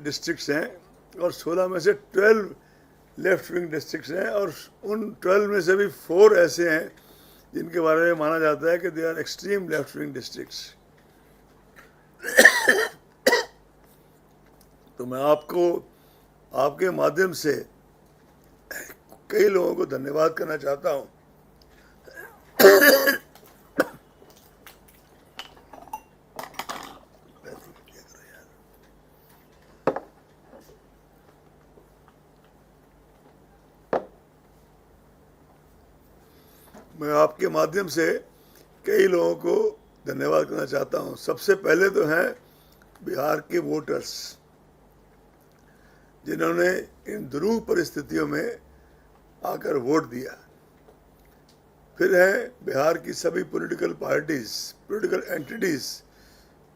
Districts हैं और 16 में से 12 लेफ्ट विंग डिस्ट्रिक्ट्स हैं, और उन 12 में से भी 4 ऐसे हैं जिनके बारे में माना जाता है कि they are extreme left wing districts. तो मैं आपको आपके माध्यम से कई लोगों को धन्यवाद करना चाहता हूँ। मैं आपके माध्यम से कई लोगों को धन्यवाद करना चाहता हूँ। सबसे पहले तो हैं बिहार के वोटर्स, जिन्होंने इन दुरूह परिस्थितियों में आकर वोट दिया। फिर हैं बिहार की सभी पॉलिटिकल पार्टीज, पॉलिटिकल एंटिटीज,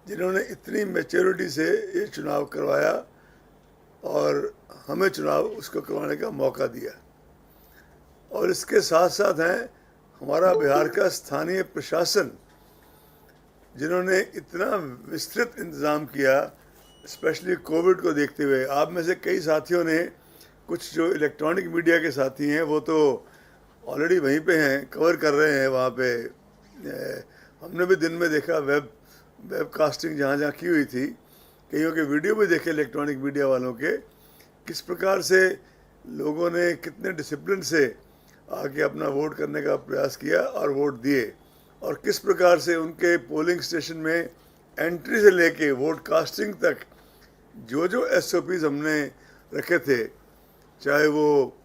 जिन्होंने इतनी मैच्योरिटी से ये चुनाव करवाया और हमें चुनाव उसको करवाने का मौका दिया। और इसके साथ साथ हैं हमारा बिहार का स्थानीय प्रशासन, जिन्होंने इतना विस्तृत इंतज़ाम किया, स्पेशली कोविड को देखते हुए। आप में से कई साथियों ने, कुछ जो इलेक्ट्रॉनिक मीडिया के साथी हैं वो तो ऑलरेडी वहीं पे हैं, कवर कर रहे हैं वहाँ पे। हमने भी दिन में देखा वेबकास्टिंग जहाँ जहाँ की हुई थी, कईयों के वीडियो भी देखे इलेक्ट्रॉनिक मीडिया वालों के, किस प्रकार से लोगों ने कितने डिसिप्लिन से आके अपना वोट करने का प्रयास किया और वोट दिए, और किस प्रकार से उनके पोलिंग स्टेशन में एंट्री से लेके वोट कास्टिंग तक जो जो SOPs हमने रखे थे, चाहे वो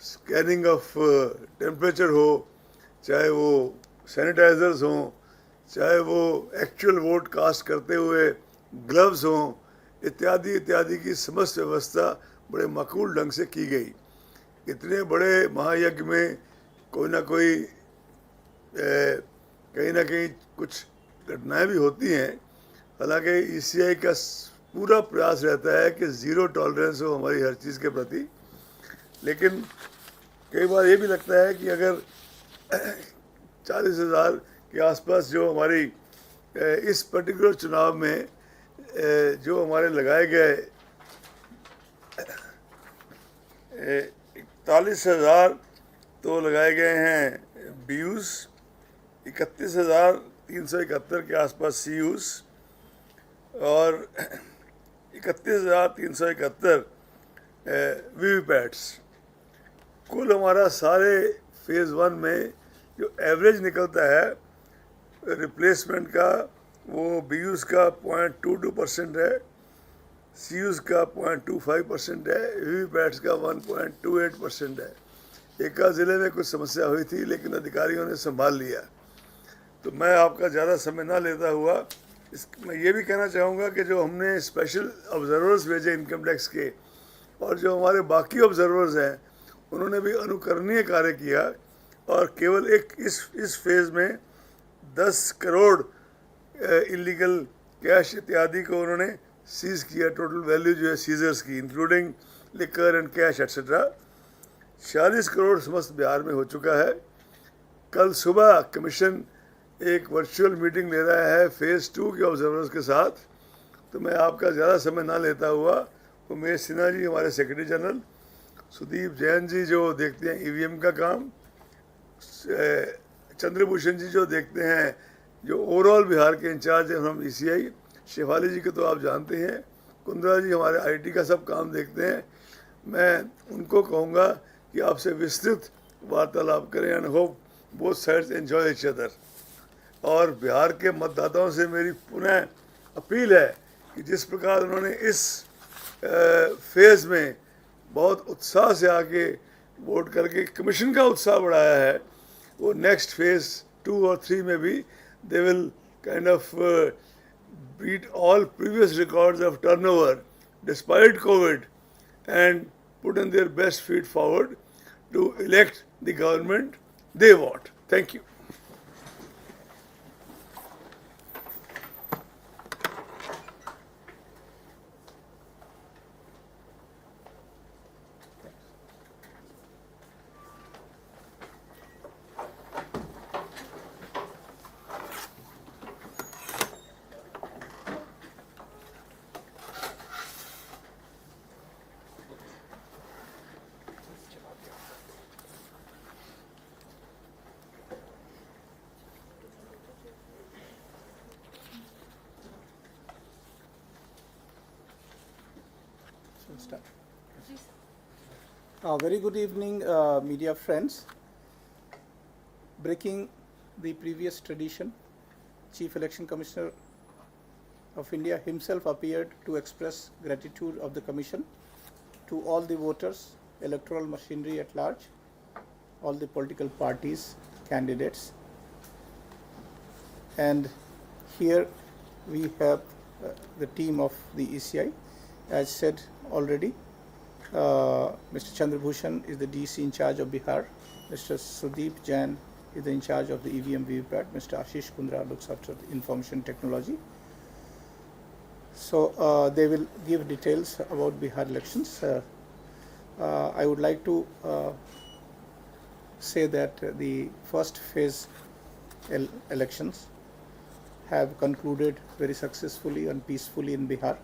स्कैनिंग ऑफ टेम्परेचर हो, चाहे वो सैनिटाइजर्स हों, चाहे वो एक्चुअल वोट कास्ट करते हुए ग्लव्स हों, इत्यादि इत्यादि की समस्त व्यवस्था बड़े माकूल ढंग से की गई। इतने बड़े महायज्ञ में कोई ना कोई कहीं ना कहीं कुछ घटनाएं भी होती हैं। हालांकि ECI का पूरा प्रयास रहता है कि ज़ीरो टॉलरेंस हो हमारी हर चीज़ के प्रति, लेकिन कई बार ये भी लगता है कि अगर 40,000 के आसपास जो हमारी इस पर्टिकुलर चुनाव में जो हमारे लगाए गए 41,000 तो लगाए गए हैं BUs, 31,371 के आसपास CUs और 31,371 VVPATs। कुल हमारा सारे फेज़ 1 में जो एवरेज निकलता है रिप्लेसमेंट का, वो BUs का 0.22% है, CUs का 0.25% है, VVPATs का 1.28% है। एक ज़िले में कुछ समस्या हुई थी लेकिन अधिकारियों ने संभाल लिया। तो मैं आपका ज़्यादा समय ना लेता हुआ मैं ये भी कहना चाहूँगा कि जो हमने स्पेशल ऑब्जर्वर्स भेजे इनकम टैक्स के, और जो हमारे बाकी ऑब्जर्वर्स हैं, उन्होंने भी अनुकरणीय कार्य किया, और केवल इस फेज़ में 10 करोड़ इलीगल कैश इत्यादि को उन्होंने सीज़ किया। टोटल वैल्यू जो है सीजर्स की, including liquor and cash etcetera, 46 crore समस्त बिहार में हो चुका है। कल सुबह कमीशन एक वर्चुअल मीटिंग ले रहा है फेज़ 2 के ऑब्जर्वर्स के साथ। तो मैं आपका ज़्यादा समय ना लेता हुआ, उमेश सिन्हा जी हमारे सेक्रेटरी जनरल, सुदीप जैन जी जो देखते हैं EVM का काम, चंद्रभूषण जी जो देखते हैं, जो ओवरऑल बिहार के इंचार्ज हैं हम ECI, शेफाली जी को तो आप जानते हैं, कुंद्रा जी हमारे IT का सब काम देखते हैं। मैं उनको कहूँगा कि आपसे विस्तृत वार्तालाप करें, and hope both sides enjoy each other. और बिहार के मतदाताओं से मेरी पुनः अपील है कि जिस प्रकार उन्होंने इस फेज़ में बहुत उत्साह से आके वोट करके कमीशन का उत्साह बढ़ाया है, वो नेक्स्ट फेज़ 2 और 3 में भी they will kind of beat all previous records of turnover despite COVID, and put in their best feet forward to elect the government they want. Thank you. We'll start. Very good evening, media friends. Breaking the previous tradition, Chief Election Commissioner of India himself appeared to express gratitude of the Commission to all the voters, electoral machinery at large, all the political parties, candidates. And here we have the team of the ECI. As said already, Mr. Chandrabhushan is the DC in charge of Bihar. Mr. Sudeep Jain is in charge of the EVM VVPAT. Mr. Ashish Kundra looks after the information technology. So they will give details about Bihar elections. I would like to say that the first phase elections have concluded very successfully and peacefully in Bihar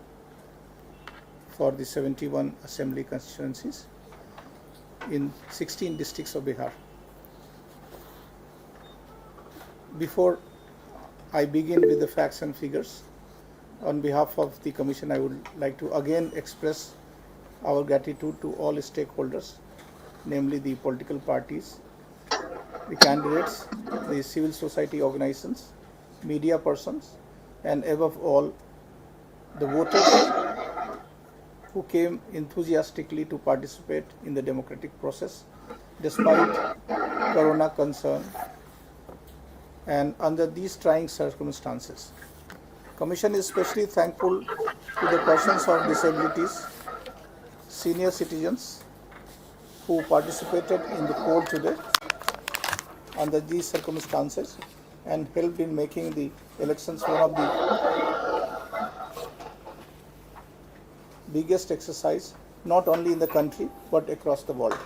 for the 71 assembly constituencies in 16 districts of Bihar. Before I begin with the facts and figures, on behalf of the Commission, I would like to again express our gratitude to all stakeholders, namely the political parties, the candidates, the civil society organizations, media persons, and above all, the voters who came enthusiastically to participate in the democratic process despite corona concern and under these trying circumstances. Commission is especially thankful to the persons of disabilities, senior citizens who participated in the poll today under these circumstances and helped in making the elections one of the biggest exercise not only in the country but across the world.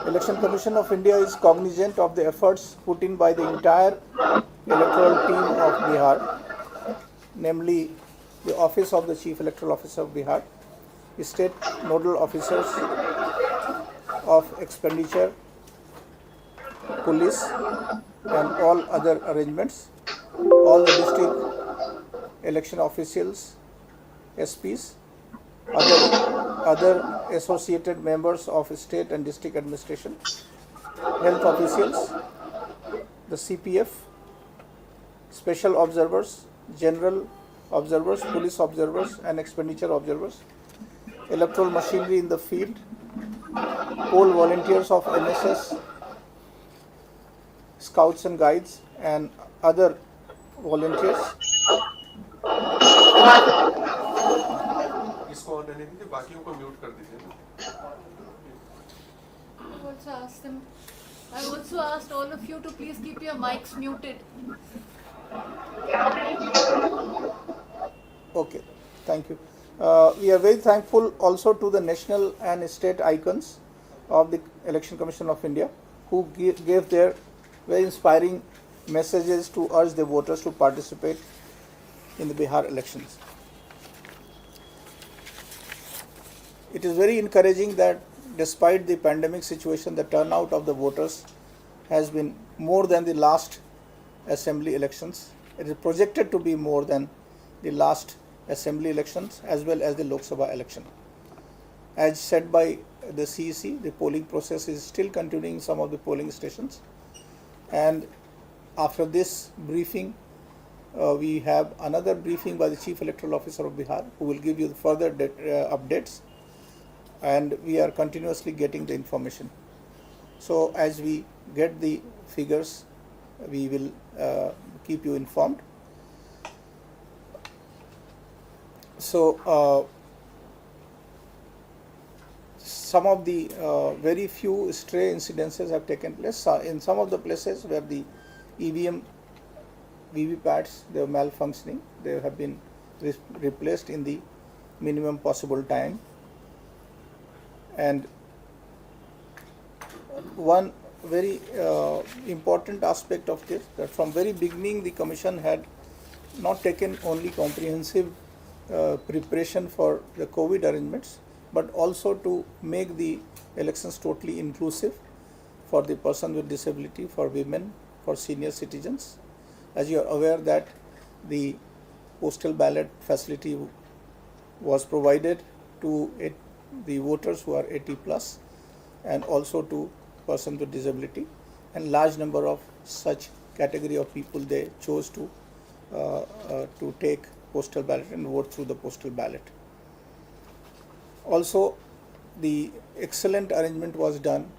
Election Commission of India is cognizant of the efforts put in by the entire electoral team of Bihar, namely the Office of the Chief Electoral Officer of Bihar, the State Nodal Officers of Expenditure, Police and all other arrangements, all the district election officials, SPs, other associated members of state and district administration, health officials, the CPF, special observers, general observers, police observers and expenditure observers, electoral machinery in the field, poll volunteers of NSS, scouts and guides and other volunteers. इसको on रहने दीजिए, बाकियों को mute कर दीजिए ना। I also asked all of you to please keep your mics muted. Okay, thank you. We are very thankful also to the national and state icons of the Election Commission of India who gave their very inspiring messages to urge the voters to participate in the Bihar elections. It is very encouraging that despite the pandemic situation, the turnout of the voters has been more than the last assembly elections. It is projected to be more than the last assembly elections as well as the Lok Sabha election. As said by the CEC, the polling process is still continuing in some of the polling stations. And after this briefing, we have another briefing by the Chief Electoral Officer of Bihar who will give you the further updates. And we are continuously getting the information. So as we get the figures, we will keep you informed. So some of the very few stray incidences have taken place. In some of the places where the EVM VVPATs, they are malfunctioning, they have been replaced in the minimum possible time. And one very important aspect of this, that from very beginning the Commission had not taken only comprehensive preparation for the COVID arrangements, but also to make the elections totally inclusive for the person with disability, for women, for senior citizens. As you are aware that the postal ballot facility was provided to the voters who are 80 plus, and also to persons with disability, and large number of such category of people they chose to take postal ballot and vote through the postal ballot. Also, the excellent arrangement was done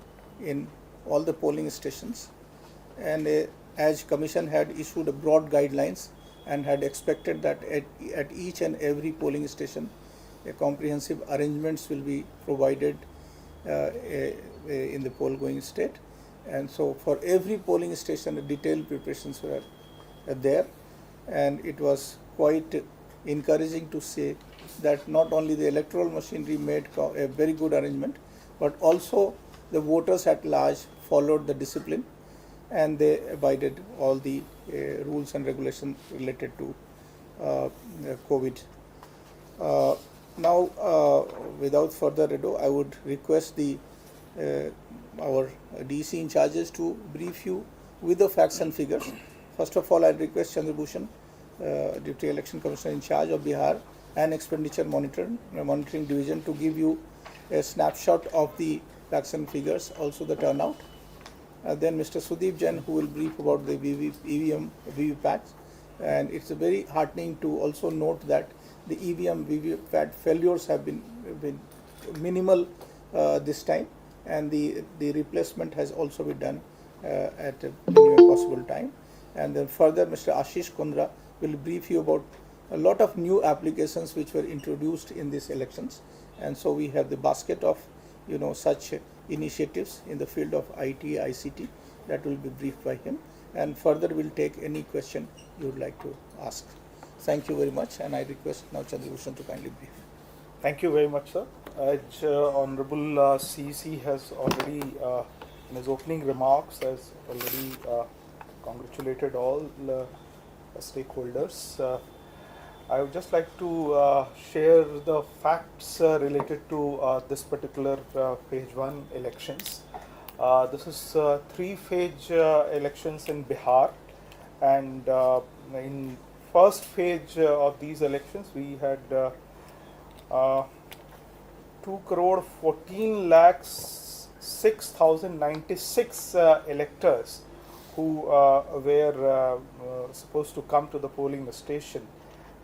in all the polling stations, and as Commission had issued a broad guidelines and had expected that at each and every polling station a comprehensive arrangements will be provided in the poll going state, and so for every polling station detailed preparations were there, and it was quite encouraging to say that not only the electoral machinery made a very good arrangement, but also the voters at large followed the discipline and they abided all the rules and regulations related to COVID. Now, without further ado, I would request our DC in charges to brief you with the facts and figures. First of all, I request Chandrabhushan, Deputy Election Commissioner in charge of Bihar and Expenditure Monitoring Division, to give you a snapshot of the facts and figures, also the turnout. Then Mr. Sudeep Jain, who will brief about the EVM VVPATs, and it's very heartening to also note that the EVM VVPAT failures have been minimal this time, and the replacement has also been done at a minimum possible time. And then further, Mr. Ashish Kundra will brief you about a lot of new applications which were introduced in these elections, and so we have the basket of such initiatives in the field of IT, ICT that will be briefed by him, and further we'll take any question you would like to ask. Thank you very much, and I request now Chandrabhushan to kindly brief. Thank you very much, sir. As Honorable CEC has already, in his opening remarks, has already congratulated all stakeholders. I would just like to share the facts related to this particular phase 1 elections. This is 3-phase elections in Bihar, and in first phase of these elections we had 2,14,06,096 electors who were supposed to come to the polling station,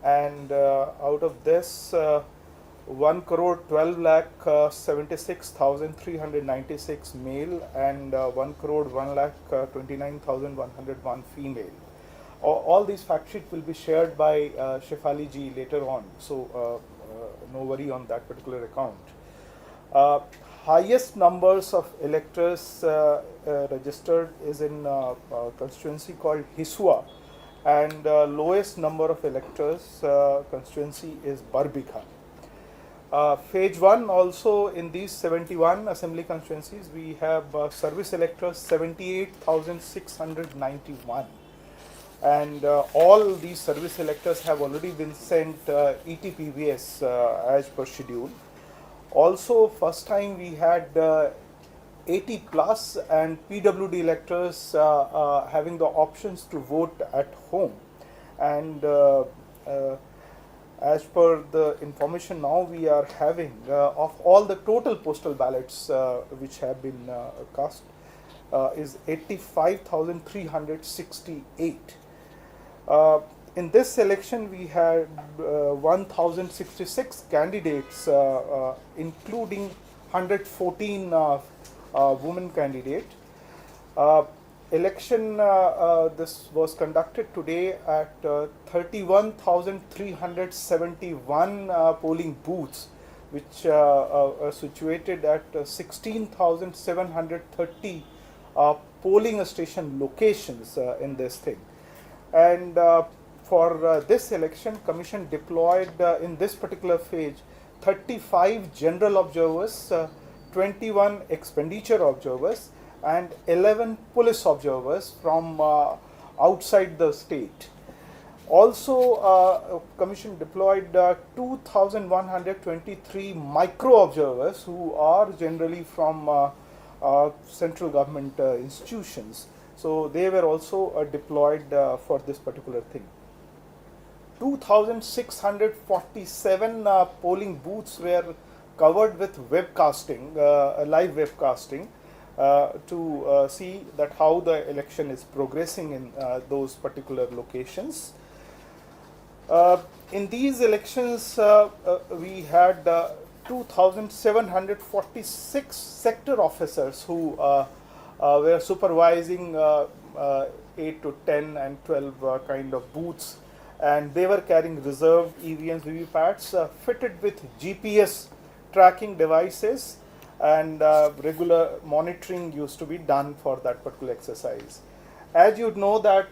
and out of this 1,12,76,396 male and 1,01,29,101 female. All these fact sheet will be shared by Shefali ji later on, so no worry on that particular account. Highest numbers of electors registered is in constituency called Hisua, and lowest number of electors constituency is Barbigha. Phase 1 also, in these 71 assembly constituencies we have service electors 78,691, and all these service electors have already been sent ETPVS as per schedule. Also, first time we had 80 plus and PWD electors having the options to vote at home, and as per the information now we are having of all the total postal ballots which have been cast is 85,368. In this election we had 1,066 candidates, including 114 women candidate. Election this was conducted today at 31,371 polling booths, which are situated at 16,730 polling station locations in this thing. And for this election, Commission deployed in this particular phase 35 general observers, 21 expenditure observers, and 11 police observers from outside the state. Also, Commission deployed 2,123 micro observers who are generally from central government institutions. So they were also deployed for this particular thing. 2,647 polling booths were covered with webcasting, live webcasting, to see that how the election is progressing in those particular locations. In these elections, we had 2,746 sector officers who were supervising 8 to 10 and 12 kind of booths, and they were carrying reserved EVMs, VVPATs fitted with GPS tracking devices, and regular monitoring used to be done for that particular exercise. As you know that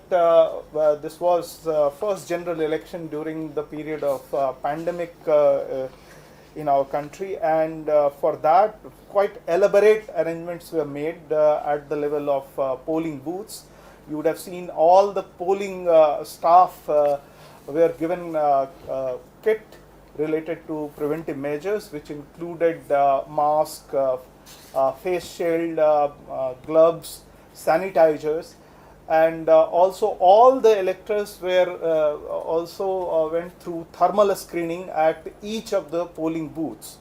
this was first general election during the period of pandemic in our country, and for that quite elaborate arrangements were made at the level of polling booths. You would have seen all the polling staff were given kit related to preventive measures, which included mask, face shield, gloves, sanitizers, and also all the electors were also went through thermal screening at each of the polling booths.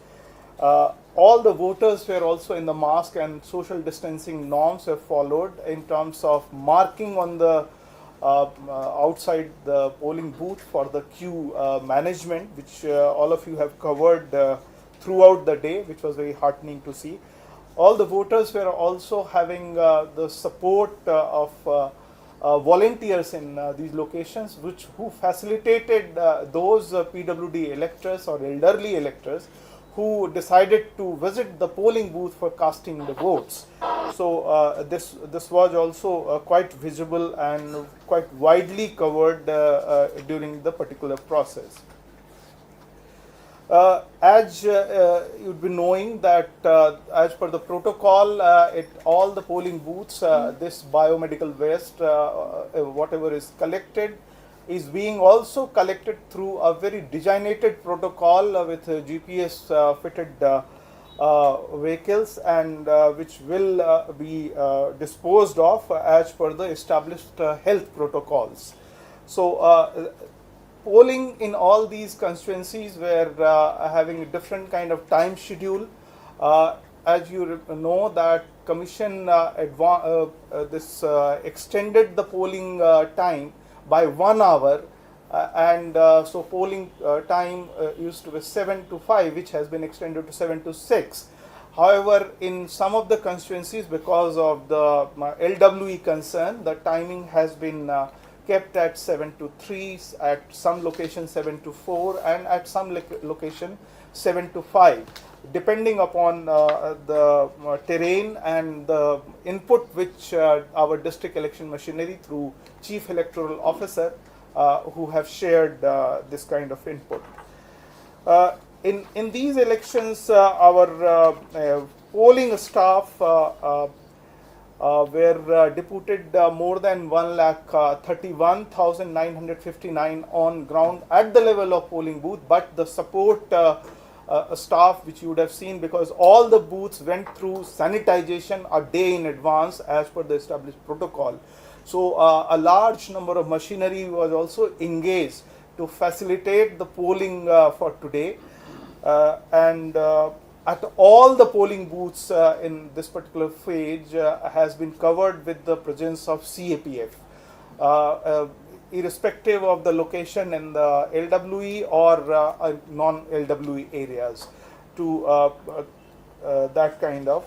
All the voters were also in the mask, and social distancing norms were followed in terms of marking on the outside the polling booth for the queue management, which all of you have covered throughout the day, which was very heartening to see. All the voters were also having the support of volunteers in these locations, who facilitated those PWD electors or elderly electors who decided to visit the polling booth for casting the votes. So this was also quite visible and quite widely covered during the particular process. As you'd be knowing that as per the protocol, at all the polling booths, this biomedical waste, whatever is collected, is being also collected through a very designated protocol with GPS fitted vehicles, and which will be disposed of as per the established health protocols. So polling in all these constituencies were having a different kind of time schedule. As you know that Commission extended the polling time by 1 hour, and so polling time used to be 7 to 5, which has been extended to 7 to 6. However, in some of the constituencies, because of the LWE concern, the timing has been kept at 7 to 3, at some locations 7 to 4, and at some location 7 to 5, depending upon the terrain and the input which our district election machinery through Chief Electoral Officer who have shared this kind of input. In these elections, our polling staff were deputed more than 1,31,959 on ground at the level of polling booth, but the support staff, which you would have seen, because all the booths went through sanitization a day in advance as per the established protocol. So a large number of machinery was also engaged to facilitate the polling for today, and at all the polling booths in this particular phase has been covered with the presence of CAPF, irrespective of the location in the LWE or non-LWE areas. To that kind of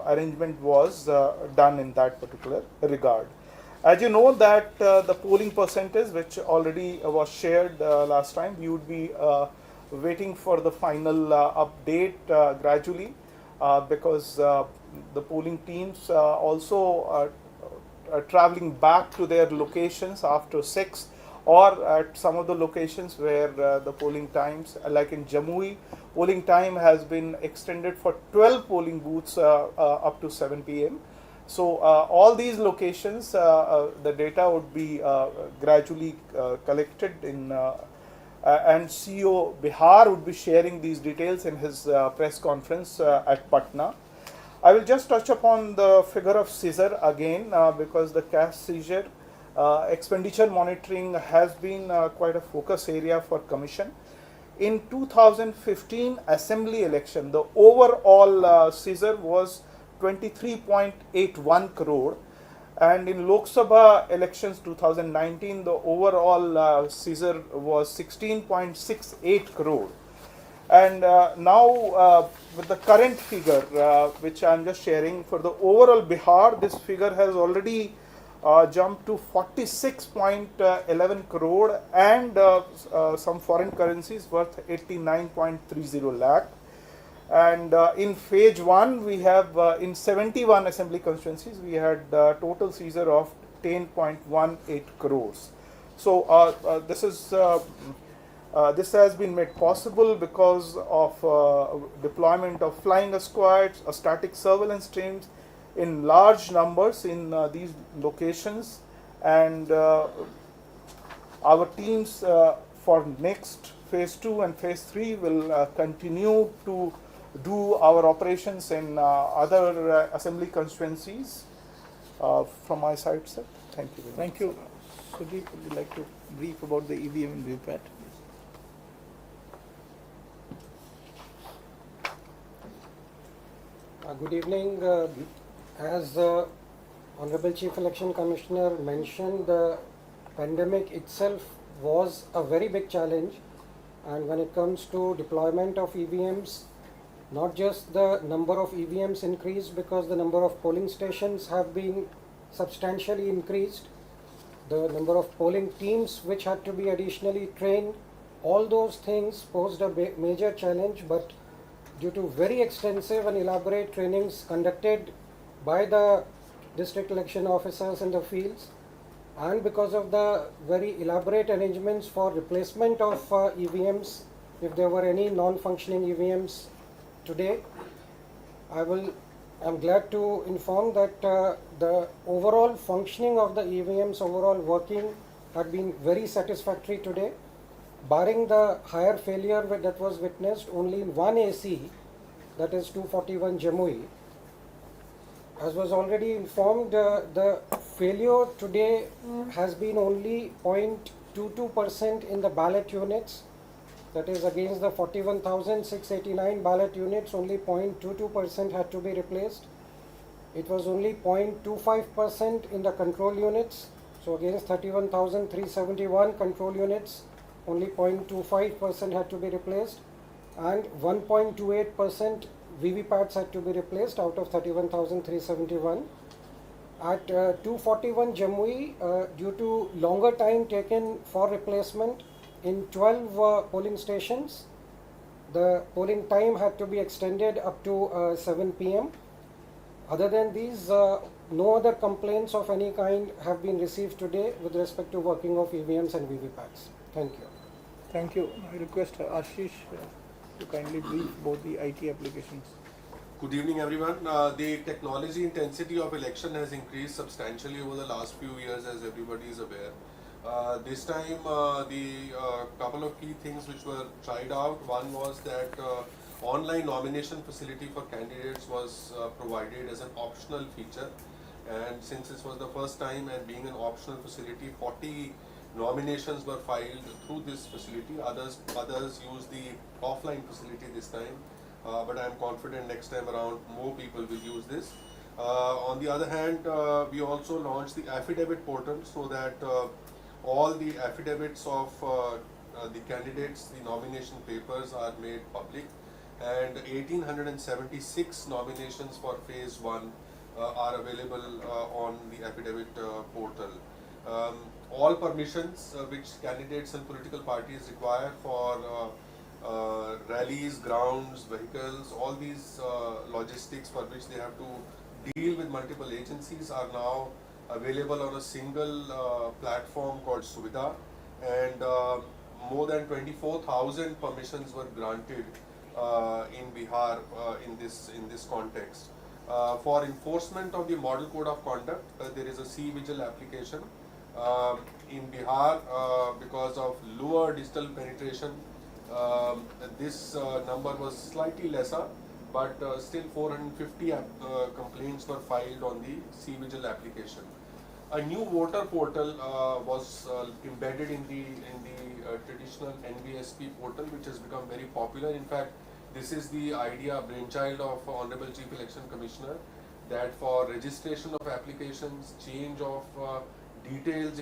arrangement was done in that particular regard. As you know that the polling percentage, which already was shared last time, we would be waiting for the final update gradually, because the polling teams also are traveling back to their locations after 6, or at some of the locations where the polling times, like in Jamui, polling time has been extended for 12 polling booths up to 7 p.m. So all these locations, the data would be gradually collected in, and CEO Bihar would be sharing these details in his press conference at Patna. I will just touch upon the figure of seizure again, because the cash seizure expenditure monitoring has been quite a focus area for Commission. In 2015 Assembly election, the overall seizure was 23.81 crore, and in Lok Sabha elections 2019, the overall seizure was 16.68 crore. And now, with the current figure, which I am just sharing, for the overall Bihar, this figure has already jumped to 46.11 crore, and some foreign currencies worth 89.30 lakh. And in phase 1, we have in 71 assembly constituencies, we had total seizure of 10.18 crores. So this has been made possible because of deployment of flying squads, static surveillance teams in large numbers in these locations, and our teams for next phase 2 and phase 3 will continue to do our operations in other assembly constituencies. From my side, sir. Thank you very much. Thank you. Sudeep, would you like to brief about the EVM and VPAT? Good evening. As Honorable Chief Election Commissioner mentioned, the pandemic itself was a very big challenge, and when it comes to deployment of EVMs, not just the number of EVMs increased because the number of polling stations have been substantially increased, the number of polling teams which had to be additionally trained, all those things posed a major challenge, but due to very extensive and elaborate trainings conducted by the district election officers in the fields, and because of the very elaborate arrangements for replacement of EVMs, if there were any non-functioning EVMs today, I'm glad to inform that the overall functioning of the EVMs, overall working, had been very satisfactory today. Barring the higher failure that was witnessed only in one AC, that is 241 Jamui. As was already informed, the failure today has been only 0.22% in the ballot units. That is against the 41,689 ballot units, only 0.22% had to be replaced. It was only 0.25% in the control units. So against 31,371 control units, only 0.25% had to be replaced, and 1.28% VVPATs had to be replaced out of 31,371. At 241 Jamui, due to longer time taken for replacement in 12 polling stations, the polling time had to be extended up to 7 p.m. Other than these, no other complaints of any kind have been received today with respect to working of EVMs and VVPATs. Thank you. Thank you. I request Ashish to kindly brief about the IT applications. Good evening, everyone. The technology intensity of election has increased substantially over the last few years, as everybody is aware. This time, the couple of key things which were tried out. One was that online nomination facility for candidates was provided as an optional feature, and since this was the first time and being an optional facility, 40 nominations were filed through this facility. Others used the offline facility this time, but I am confident next time around more people will use this. On the other hand, we also launched the affidavit portal so that all the affidavits of the candidates, the nomination papers are made public, and 1876 nominations for phase 1 are available on the affidavit portal. All permissions which candidates and political parties require for rallies, grounds, vehicles, all these logistics for which they have to deal with multiple agencies are now available on a single platform called Suvidha, and more than 24,000 permissions were granted in Bihar in this context. For enforcement of the Model Code of Conduct, there is a C-Vigil application. In Bihar, because of lower digital penetration, this number was slightly lesser, but still 450 complaints were filed on the C-Vigil application. A new voter portal was embedded in the traditional NVSP portal, which has become very popular. In fact, this is the idea, brainchild of Honorable Chief Election Commissioner, that for registration of applications, change of details.